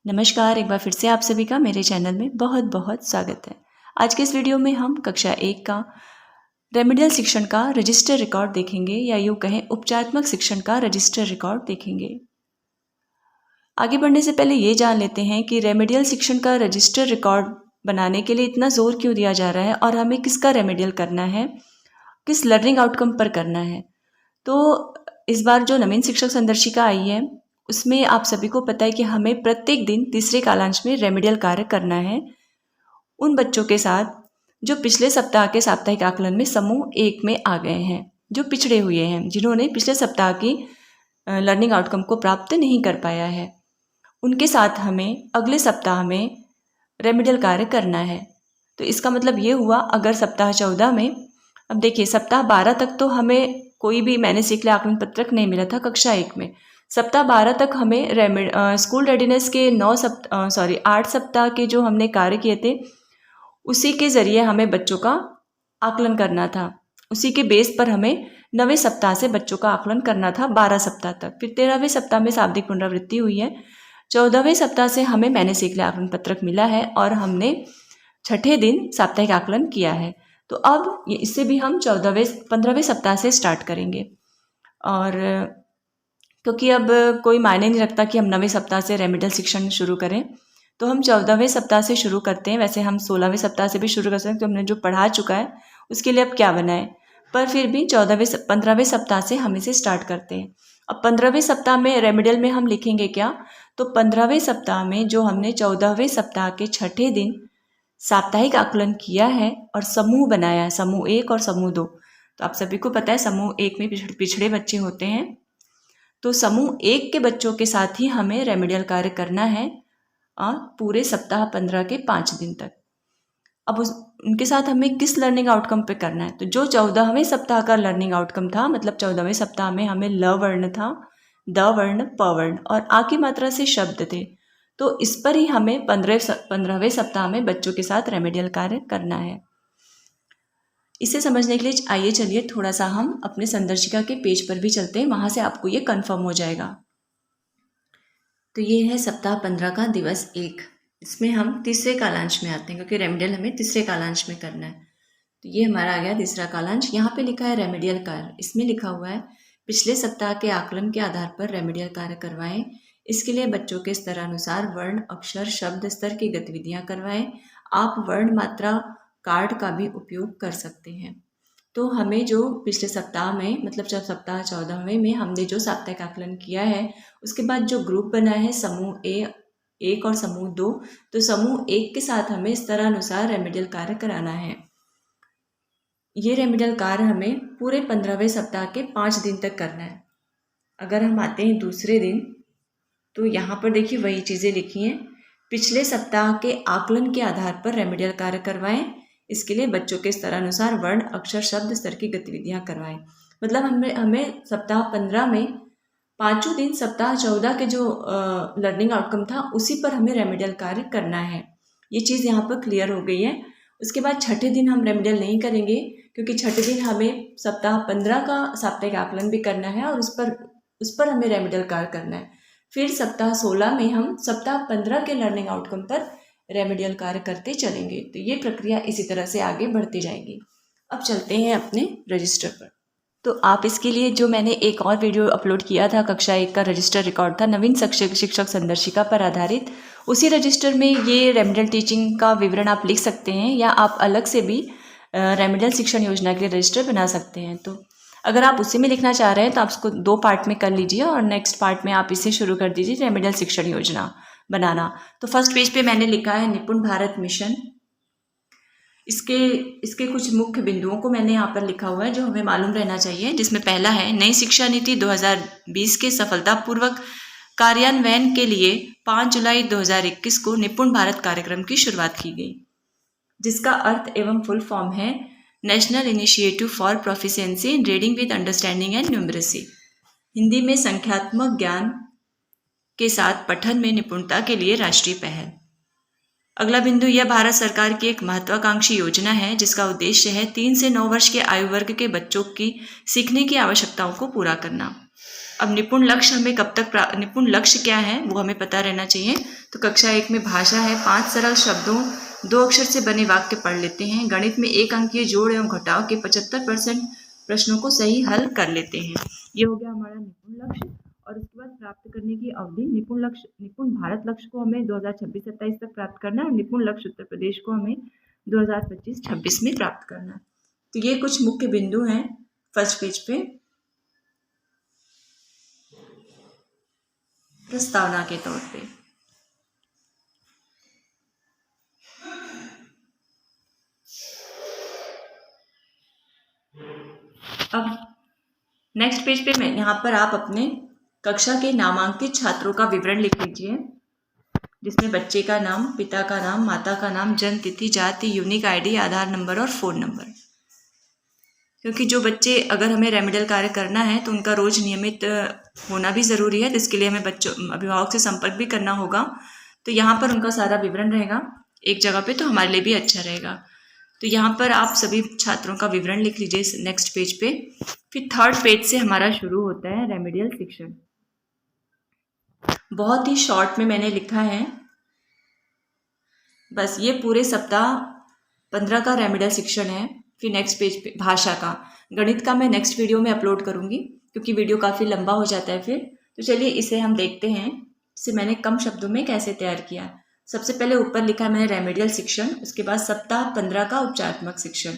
नमस्कार, एक बार फिर से आप सभी का मेरे चैनल में बहुत बहुत स्वागत है। आज के इस वीडियो में हम कक्षा 1 का रेमेडियल शिक्षण का रजिस्टर रिकॉर्ड देखेंगे या यूँ कहें उपचारात्मक शिक्षण का रजिस्टर रिकॉर्ड देखेंगे। आगे बढ़ने से पहले ये जान लेते हैं कि रेमेडियल शिक्षण का रजिस्टर रिकॉर्ड बनाने के लिए इतना जोर क्यों दिया जा रहा है और हमें किसका रेमेडियल करना है, किस लर्निंग आउटकम पर करना है। तो इस बार जो नवीन शिक्षक संदर्शिका आई है उसमें आप सभी को पता है कि हमें प्रत्येक दिन तीसरे कालांश में रेमेडियल कार्य करना है उन बच्चों के साथ जो पिछले सप्ताह के साप्ताहिक आकलन में समूह 1 में आ गए हैं, जो पिछड़े हुए हैं, जिन्होंने पिछले सप्ताह की लर्निंग आउटकम को प्राप्त नहीं कर पाया है। उनके साथ हमें अगले सप्ताह में रेमेडियल कार्य करना है। तो इसका मतलब ये हुआ, अगर सप्ताह 14 में, अब देखिए सप्ताह 12 तक तो हमें कोई भी मैंने सीख लिया आकलन पत्रक नहीं मिला था कक्षा 1 में। सप्ताह 12 तक हमें स्कूल रेडीनेस के 8 सप्ताह के जो हमने कार्य किए थे उसी के ज़रिए हमें बच्चों का आकलन करना था। उसी के बेस पर हमें 9वें सप्ताह से बच्चों का आकलन करना था 12 सप्ताह तक। फिर 13वें सप्ताह में शाब्दिक पुनरावृत्ति हुई है। 14वें सप्ताह से हमें मैंने सीख लिया आकलन पत्रक मिला है और हमने 6ठे दिन साप्ताहिक आकलन किया है। तो अब इससे भी हम 15वें सप्ताह से स्टार्ट करेंगे। और क्योंकि अब कोई मायने नहीं रखता कि हम 9वें सप्ताह से रेमेडियल शिक्षण शुरू करें, तो हम 14वें सप्ताह से शुरू करते हैं। वैसे हम 16वें सप्ताह से भी शुरू कर सकते हैं, तो हमने जो पढ़ा चुका है उसके लिए अब क्या बनाए, पर फिर भी 15वें सप्ताह से हम इसे स्टार्ट करते हैं। अब 15वें सप्ताह में रेमेडियल में हम लिखेंगे क्या, तो 15वें सप्ताह में जो हमने 14वें सप्ताह के 6ठे दिन साप्ताहिक आकलन किया है और समूह बनाया है, समूह 1 और समूह 2। तो आप सभी को पता है समूह 1 में पिछड़े बच्चे होते हैं, तो समूह 1 के बच्चों के साथ ही हमें रेमेडियल कार्य करना है पूरे सप्ताह 15 के 5 दिन तक। अब उनके साथ हमें किस लर्निंग आउटकम पे करना है, तो जो 14वें सप्ताह का लर्निंग आउटकम था, मतलब 14वें सप्ताह में हमें ल वर्ण था, द वर्ण, प वर्ण और आ की मात्रा से शब्द थे, तो इस पर ही हमें 15वें सप्ताह में बच्चों के साथ रेमेडियल कार्य करना है। इसे समझने के लिए आइए चलिए थोड़ा सा हम अपने संदर्शिका के पेज पर भी चलते हैं, वहाँ से आपको ये कन्फर्म हो जाएगा। तो ये है सप्ताह 15 का दिवस 1। इसमें हम तीसरे कालांश में आते हैं क्योंकि रेमेडियल हमें तीसरे कालांश में करना है। तो ये हमारा आ गया तीसरा कालांश। यहाँ पे लिखा है रेमेडियल कार्य। इसमें लिखा हुआ है पिछले सप्ताह के आकलन के आधार पर रेमेडियल कार्य करवाएं। इसके लिए बच्चों के स्तरानुसार वर्ण, अक्षर, शब्द स्तर की गतिविधियाँ करवाएं। आप वर्ण मात्रा कार्ड का भी उपयोग कर सकते हैं। तो हमें जो पिछले सप्ताह में, मतलब जब सप्ताह 14वें में हमने जो साप्ताहिक आकलन किया है, उसके बाद जो ग्रुप बना है समूह 1 और समूह 2, तो समूह 1 के साथ हमें इस तरह अनुसार रेमेडियल कार्य कराना है। ये रेमेडियल कार्य हमें पूरे 15वें सप्ताह के 5 दिन तक करना है। अगर हम आते हैं दूसरे दिन, तो यहाँ पर देखिए वही चीज़ें लिखी हैं। पिछले सप्ताह के आकलन के आधार पर रेमेडियल कार्य करवाएं। इसके लिए बच्चों के स्तरानुसार वर्ण, अक्षर, शब्द स्तर की गतिविधियां करवाएं। मतलब हमें सप्ताह 15 में 5 दिन सप्ताह 14 के जो लर्निंग आउटकम था उसी पर हमें रेमेडियल कार्य करना है। ये चीज़ यहाँ पर क्लियर हो गई है। उसके बाद 6ठे दिन हम रेमेडियल नहीं करेंगे क्योंकि 6ठे दिन हमें सप्ताह 15 का साप्ताहिक आकलन भी करना है और उस पर हमें रेमेडियल कार्य करना है। फिर सप्ताह 16 में हम सप्ताह 15 के लर्निंग आउटकम पर रेमेडियल कार्य करते चलेंगे। तो ये प्रक्रिया इसी तरह से आगे बढ़ती जाएगी। अब चलते हैं अपने रजिस्टर पर। तो आप इसके लिए जो मैंने एक और वीडियो अपलोड किया था, कक्षा 1 का रजिस्टर रिकॉर्ड था नवीन शिक्षक संदर्शिका पर आधारित, उसी रजिस्टर में ये रेमेडियल टीचिंग का विवरण आप लिख सकते हैं या आप अलग से भी रेमेडियल शिक्षण योजना के लिए रजिस्टर बना सकते हैं। तो अगर आप उसी में लिखना चाह रहे हैं तो आप इसको 2 पार्ट में कर लीजिए और नेक्स्ट पार्ट में आप इसे शुरू कर दीजिए रेमेडियल शिक्षण योजना बनाना। तो फर्स्ट पेज पे मैंने लिखा है निपुण भारत मिशन। इसके कुछ मुख्य बिंदुओं को मैंने यहाँ पर लिखा हुआ है जो हमें मालूम रहना चाहिए, जिसमें पहला है नई शिक्षा नीति 2020 के सफलतापूर्वक कार्यान्वयन के लिए 5 जुलाई 2021 को निपुण भारत कार्यक्रम की शुरुआत की गई, जिसका अर्थ एवं फुल फॉर्म है national initiative for proficiency in reading with understanding and numeracy. Hindi में संख्यात्मक ज्ञान के साथ पठन में निपुणता के लिए राष्ट्रीय पहल। अगला बिंदु, यह भारत सरकार की एक महत्वाकांक्षी योजना है जिसका उद्देश्य है 3 से 9 वर्ष के आयु वर्ग के बच्चों की सीखने की आवश्यकताओं को पूरा करना। अब निपुण लक्ष्य हमें कब तक निपुण लक्ष्य क्या है वो हमें पता रहना चाहिए। तो कक्षा 1 में भाषा है, 5 सरल शब्दों 2 अक्षर से बने वाक्य पढ़ लेते हैं। गणित में 1 अंकीय जोड़ एवं घटाव के 75% प्रश्नों को सही हल कर लेते हैं। ये हो गया हमारा निपुण लक्ष्य। और उसके बाद प्राप्त करने की अवधि, निपुण भारत लक्ष्य को हमें 2026-27 तक प्राप्त करना है और निपुण लक्ष्य उत्तर प्रदेश को हमें 2025-26 में प्राप्त करना है। तो ये कुछ मुख्य बिंदु हैं फर्स्ट पेज पे प्रस्तावना के तौर पे। अब नेक्स्ट पेज पे मैं यहाँ पर आप अपने कक्षा के नामांकित छात्रों का विवरण लिख लीजिए, जिसमें बच्चे का नाम, पिता का नाम, माता का नाम, जन्म तिथि, जाति, यूनिक आईडी, आधार नंबर और फ़ोन नंबर। क्योंकि जो बच्चे, अगर हमें रेमेडियल कार्य करना है तो उनका रोज नियमित होना भी ज़रूरी है, तो इसके लिए हमें अभिभावक से संपर्क भी करना होगा। तो यहाँ पर उनका सारा विवरण रहेगा एक जगह पे, तो हमारे लिए भी अच्छा रहेगा। तो यहाँ पर आप सभी छात्रों का विवरण लिख लीजिए नेक्स्ट पेज पे। फिर थर्ड पेज से हमारा शुरू होता है रेमेडियल शिक्षण। बहुत ही शॉर्ट में मैंने लिखा है, बस ये पूरे सप्ताह 15 का रेमेडियल शिक्षण है। फिर नेक्स्ट पेज पे भाषा का, गणित का मैं नेक्स्ट वीडियो में अपलोड करूँगी क्योंकि वीडियो काफ़ी लंबा हो जाता है फिर। तो चलिए इसे हम देखते हैं, इसे मैंने कम शब्दों में कैसे तैयार किया। सबसे पहले ऊपर लिखा है मैंने रेमेडियल शिक्षण, उसके बाद सप्ताह 15 का उपचारात्मक शिक्षण।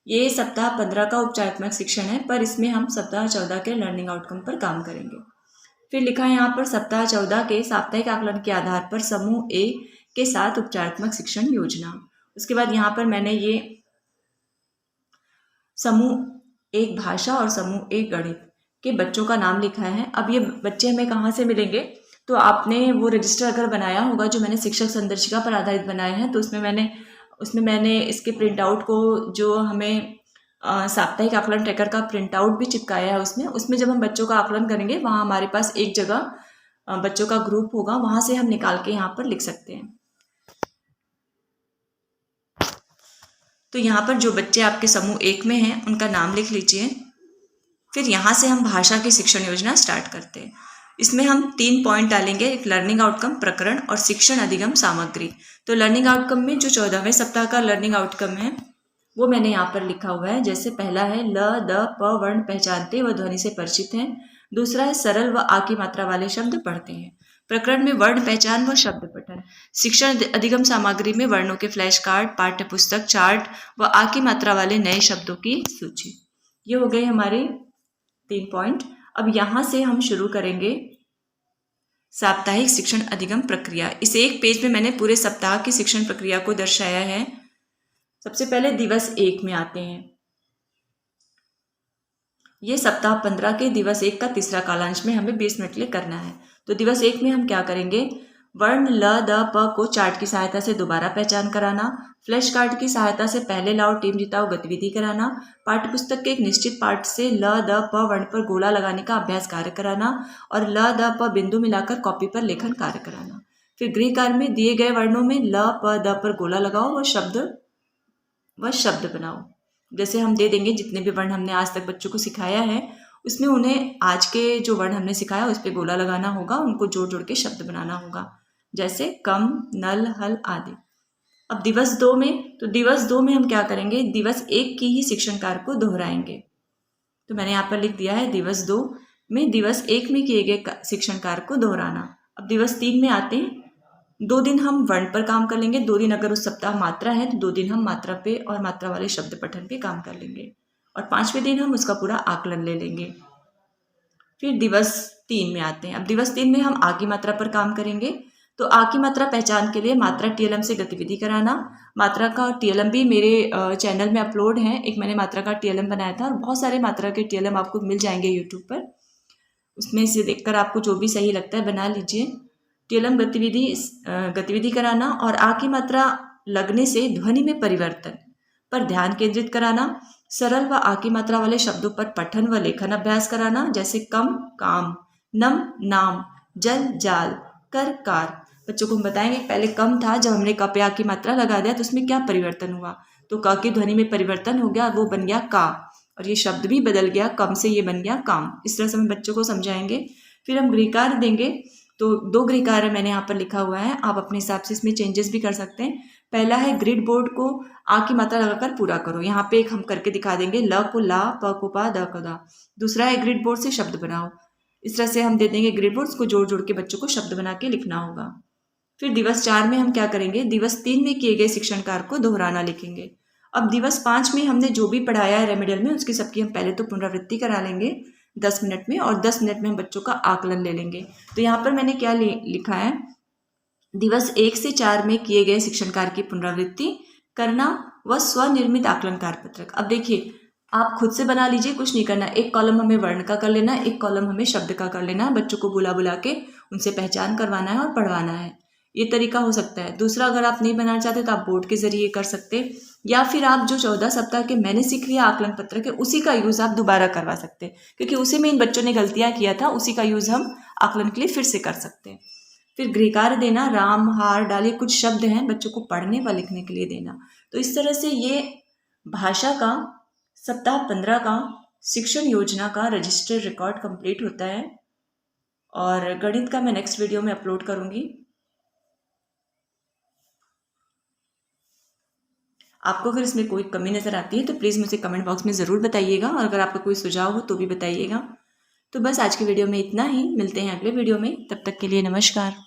ये सप्ताह 15 का उपचारात्मक शिक्षण है, पर इसमें हम सप्ताह 14 के लर्निंग आउटकम पर काम करेंगे। फिर लिखा है यहाँ पर सप्ताह 14 के साप्ताहिक आकलन के आधार पर समूह ए के साथ उपचारात्मक शिक्षण योजना। उसके बाद यहाँ पर मैंने ये समूह 1 भाषा और समूह 1 गणित के बच्चों का नाम लिखा है। अब ये बच्चे हमें कहाँ से मिलेंगे, तो आपने वो रजिस्टर अगर बनाया होगा जो मैंने शिक्षक संदर्शिका पर आधारित बनाए हैं, तो उसमें मैंने इसके प्रिंट आउट को, जो हमें साप्ताहिक आकलन ट्रैकर का प्रिंट आउट भी चिपकाया है उसमें जब हम बच्चों का आकलन करेंगे, वहाँ हमारे पास एक जगह बच्चों का ग्रुप होगा, वहाँ से हम निकाल के यहाँ पर लिख सकते हैं। तो यहाँ पर जो बच्चे आपके समूह 1 में हैं उनका नाम लिख लीजिए। फिर यहाँ से हम भाषा की शिक्षण योजना स्टार्ट करते हैं। इसमें हम 3 पॉइंट डालेंगे, एक लर्निंग आउटकम, प्रकरण और शिक्षण अधिगम सामग्री। तो लर्निंग आउटकम में जो 14वें सप्ताह का लर्निंग आउटकम है वो मैंने यहाँ पर लिखा हुआ है। जैसे पहला है ल, द, प वर्ण पहचानते व ध्वनि से परिचित हैं। दूसरा है सरल व आ की मात्रा वाले शब्द पढ़ते हैं। प्रकरण में वर्ण पहचान व शब्द पठन। शिक्षण अधिगम सामग्री में वर्णों के फ्लैश कार्ड, पाठ्य पुस्तक, चार्ट व आ की मात्रा वाले नए शब्दों की सूची। ये हो गए हमारे 3 पॉइंट। अब यहाँ से हम शुरू करेंगे साप्ताहिक शिक्षण अधिगम प्रक्रिया। इस एक पेज में मैंने पूरे सप्ताह की शिक्षण प्रक्रिया को दर्शाया है। सबसे पहले दिवस 1 में आते हैं। ये सप्ताह 15 के दिवस 1 का तीसरा कालांश में हमें 20 मिनट के लिए करना है। तो दिवस 1 में हम क्या करेंगे, वर्ण ल, द, प को चार्ट की सहायता से दोबारा पहचान कराना, फ्लैश कार्ड की सहायता से पहले लाओ टीम जिताओ गतिविधि कराना, पाठ्य पुस्तक के एक निश्चित पाठ से ल, द, प वर्ण पर गोला लगाने का अभ्यास कार्य कराना और ल, द, प बिंदु मिलाकर कॉपी पर लेखन कार्य कराना। फिर गृह कार्य में दिए गए वर्णों में ल, प, द पर गोला लगाओ व शब्द बनाओ। जैसे हम दे देंगे जितने भी वर्ण हमने आज तक बच्चों को सिखाया है, उसमें उन्हें आज के जो वर्ण हमने सिखाया उस पर गोला लगाना होगा, उनको जोड़ जोड़ के शब्द बनाना होगा, जैसे कम, नल, हल आदि। अब दिवस 2 में, तो दिवस 2 में हम क्या करेंगे, दिवस 1 की ही शिक्षण कार्य को दोहराएंगे। तो मैंने यहाँ पर लिख दिया है दिवस 2 में दिवस 1 में किए गए शिक्षण कार्य को दोहराना। अब दिवस 3 में आते हैं। 2 दिन हम वर्ण पर काम कर लेंगे, 2 दिन अगर उस सप्ताह मात्रा है तो 2 दिन हम मात्रा पे और मात्रा वाले शब्द पठन पे काम कर लेंगे और 5वें दिन हम उसका पूरा आकलन ले लेंगे। फिर दिवस 3 में आते हैं। अब दिवस 3 में हम आ की मात्रा पर काम करेंगे। तो आ की मात्रा पहचान के लिए मात्रा TLM से गतिविधि कराना। मात्रा का TLM भी मेरे चैनल में अपलोड है। एक मैंने मात्रा का TLM बनाया था और बहुत सारे मात्रा के TLM आपको मिल जाएंगे यूट्यूब पर, उसमें से देखकर आपको जो भी सही लगता है बना लीजिए। TLM गतिविधि कराना और आ की मात्रा लगने से ध्वनि में परिवर्तन पर ध्यान केंद्रित कराना। सरल व आ की मात्रा वाले शब्दों पर पठन व लेखन अभ्यास कराना, जैसे कम, काम, नम, नाम, जल, जाल, कर, कार। बच्चों को हम बताएंगे पहले कम था, जब हमने क पे आ की मात्रा लगा दिया तो उसमें क्या परिवर्तन हुआ, तो क की ध्वनि में परिवर्तन हो गया, वो बन गया का। और ये शब्द भी बदल गया, कम से ये बन गया काम। इस तरह से हम बच्चों को समझाएंगे। फिर हम गृहकार्य देंगे, तो 2 गृहकार्य मैंने यहाँ पर लिखा हुआ है, आप अपने हिसाब से इसमें चेंजेस भी कर सकते हैं। पहला है ग्रिड बोर्ड को आ की मात्रा लगाकर पूरा करो। यहाँ पे एक हम करके दिखा देंगे, ल को ला, प को पा, द को दा। दूसरा है ग्रिड बोर्ड से शब्द बनाओ। इस तरह से हम दे देंगे ग्रिड बोर्ड्स को जोड़ जोड़ के बच्चों को शब्द बना के लिखना होगा। फिर दिवस 4 में हम क्या करेंगे, दिवस 3 में किए गए शिक्षण कार्य को दोहराना लिखेंगे। अब दिवस 5 में हमने जो भी पढ़ाया है रेमेडियल में, उसकी सबकी हम पहले तो पुनरावृत्ति करा लेंगे 10 मिनट में, और 10 मिनट में हम बच्चों का आकलन ले लेंगे। तो यहाँ पर मैंने क्या लिखा है, दिवस 1 से 4 में किए गए शिक्षण कार्य की पुनरावृत्ति करना व स्वनिर्मित आकलन कार्य पत्रक। अब देखिए, आप खुद से बना लीजिए, कुछ नहीं करना। एक कॉलम हमें वर्ण का कर लेना है, एक कॉलम हमें शब्द का कर लेना है। बच्चों को बुला बुला के उनसे पहचान करवाना है और पढ़वाना है। ये तरीका हो सकता है। दूसरा, अगर आप नहीं बनाना चाहते तो आप बोर्ड के जरिए कर सकते, या फिर आप जो 14 सप्ताह के मैंने सीख लिया आकलन पत्रक है, उसी का यूज़ आप दोबारा करवा सकते हैं, क्योंकि उसी में इन बच्चों ने गलतियाँ किया था, उसी का यूज़ हम आकलन के लिए फिर से कर सकते हैं। फिर गृहकार्य देना, राम हार डालिए, कुछ शब्द हैं बच्चों को पढ़ने व लिखने के लिए देना। तो इस तरह से ये भाषा का सप्ताह 15 का शिक्षण योजना का रजिस्टर रिकॉर्ड कंप्लीट होता है, और गणित का मैं नेक्स्ट वीडियो में अपलोड करूंगी। आपको अगर इसमें कोई कमी नज़र आती है तो प्लीज़ मुझे कमेंट बॉक्स में ज़रूर बताइएगा, और अगर आपका कोई सुझाव हो तो भी बताइएगा। तो बस आज की वीडियो में इतना ही, मिलते हैं अगले वीडियो में, तब तक के लिए नमस्कार।